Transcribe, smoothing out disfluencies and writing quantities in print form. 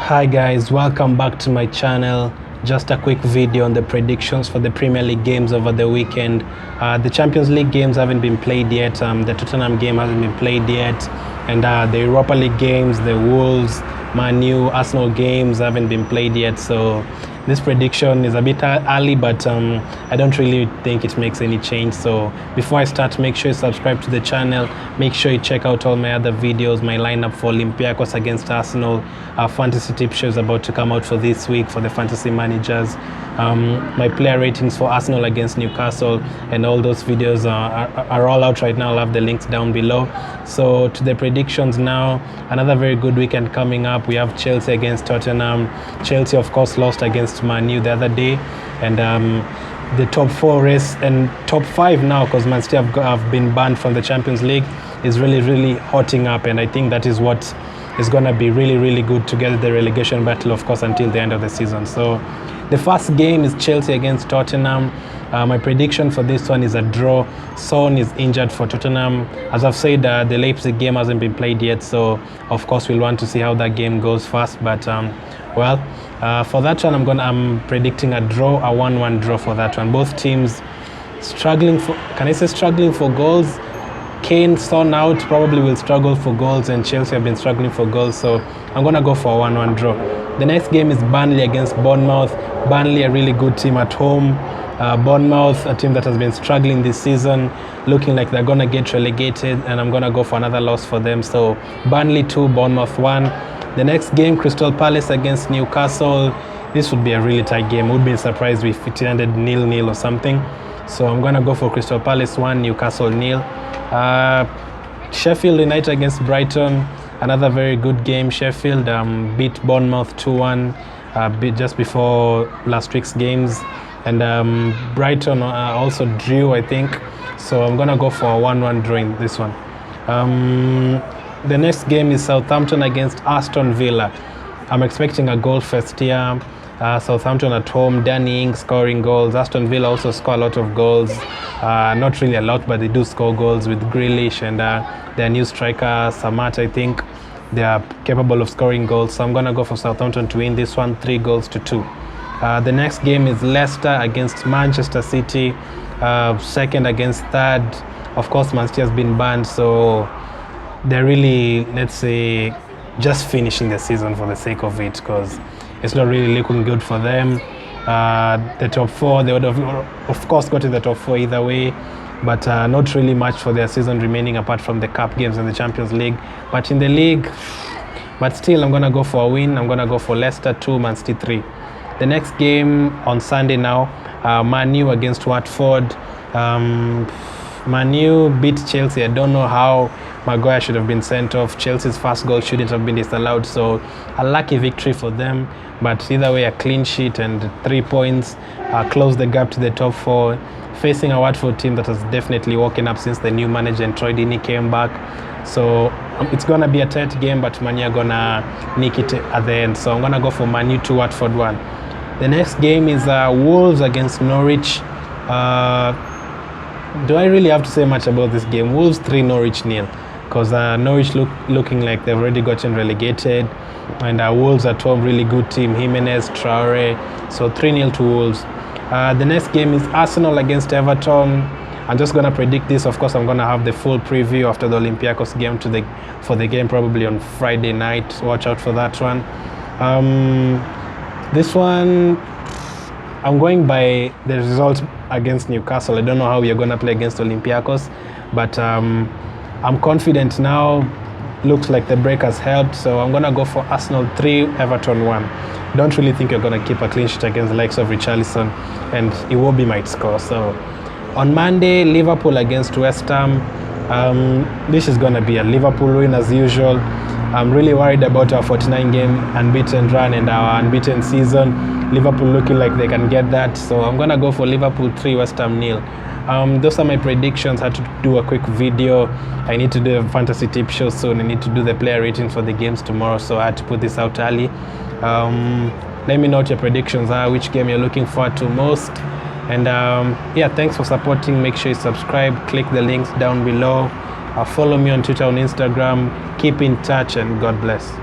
Hi guys, welcome back to my channel. Just a quick video on the predictions for the Premier League games over the weekend. The Champions League games haven't been played yet. The Tottenham game hasn't been played yet, and the Europa League games, the Wolves, Man U, Arsenal games haven't been played yet. So this prediction is a bit early, but I don't really think it makes any change. So before I start, make sure you subscribe to the channel. Make sure you check out all my other videos. My lineup for Olympiacos against Arsenal, fantasy tip show is about to come out for this week for the fantasy managers. My player ratings for Arsenal against Newcastle, and all those videos are all out right now. I'll have the links down below. So to the predictions now, another very good weekend coming up. We have Chelsea against Tottenham. Chelsea, of course, lost against Man U the other day, and the top 4 race and top 5 now, because Man City have been banned from the Champions League, is really hotting up, and I think that is what is going to be really good to get the relegation battle, of course, until the end of the season. So the first game is Chelsea against Tottenham. My prediction for this one is a draw. Son is injured for Tottenham. As I've said, the Leipzig game hasn't been played yet, so of course we'll want to see how that game goes first. But for that one, I'm predicting a draw, a 1-1 draw for that one. Both teams struggling for goals. Kane, Son out, probably will struggle for goals, and Chelsea have been struggling for goals, so I'm going to go for a 1-1 draw. The next game is Burnley against Bournemouth. Burnley, a really good team at home. Bournemouth, a team that has been struggling this season, looking like they're going to get relegated, and I'm going to go for another loss for them. So Burnley 2, Bournemouth 1. The next game, Crystal Palace against Newcastle. This would be a really tight game. Would be surprised if it ended 0-0 or something. So I'm going to go for Crystal Palace 1, Newcastle 0. Sheffield United against Brighton, another very good game. Sheffield beat Bournemouth 2-1 just before last week's games, and Brighton also drew, I think. So I'm going to go for a 1-1 draw in this one. The next game is Southampton against Aston Villa. I'm expecting a goal fest here. Southampton at home, Danny Ings scoring goals. Aston Villa also score a lot of goals. Not really a lot, but they do score goals with Grealish and their new striker, Samata, I think. They are capable of scoring goals. So I'm going to go for Southampton to win this one, 3-2. The next game is Leicester against Manchester City. Second against third. Of course, Man City has been banned, so they're really, let's say, just finishing the season for the sake of it, because it's not really looking good for them. The top 4, they would have, of course, got in the top 4 either way, but not really much for their season remaining apart from the cup games and the Champions League. But in the league, but still, I'm going to go for a win. I'm going to go for Leicester 2, Man City 3. The next game on Sunday now, Man U against Watford. Man U beat Chelsea. I don't know how Maguire should have been sent off. Chelsea's first goal shouldn't have been disallowed, so a lucky victory for them. But either way, a clean sheet and 3 points close the gap to the top 4, facing a Watford team that has definitely woken up since the new manager and Troy Deeney came back. So it's going to be a tight game, but Man U are going to nick it at the end. So I'm going to go for Man U 2, Watford 1. The next game is Wolves against Norwich. Do I really have to say much about this game? Wolves 3, Norwich 0. Because Norwich looking like they've already gotten relegated, and Wolves at home, really good team, Jimenez, Traore, so 3-0 to Wolves. The next game is Arsenal against Everton. I'm just going to predict this. Of course, I'm going to have the full preview after the Olympiacos game for the game, probably on Friday night. Watch out for that one. This one, I'm going by the result against Newcastle. I don't know how we are going to play against Olympiacos, but I'm confident now. Looks like the break has helped, so I'm going to go for Arsenal 3, Everton 1. Don't really think you're going to keep a clean sheet against the likes of Richarlison, and Iwobi might score. So on Monday, Liverpool against West Ham. This is going to be a Liverpool win as usual. I'm really worried about our 49-game unbeaten run and our unbeaten season. Liverpool looking like they can get that, so I'm going to go for Liverpool 3, West Ham 0. Those are my predictions. I had to do a quick video. I need to do a fantasy tip show soon. I need to do the player rating for the games tomorrow, so I had to put this out early. Let me know what your predictions are, which game you're looking forward to most. And yeah, thanks for supporting. Make sure you subscribe, click the links down below. Follow me on Twitter, on Instagram. Keep in touch, and God bless.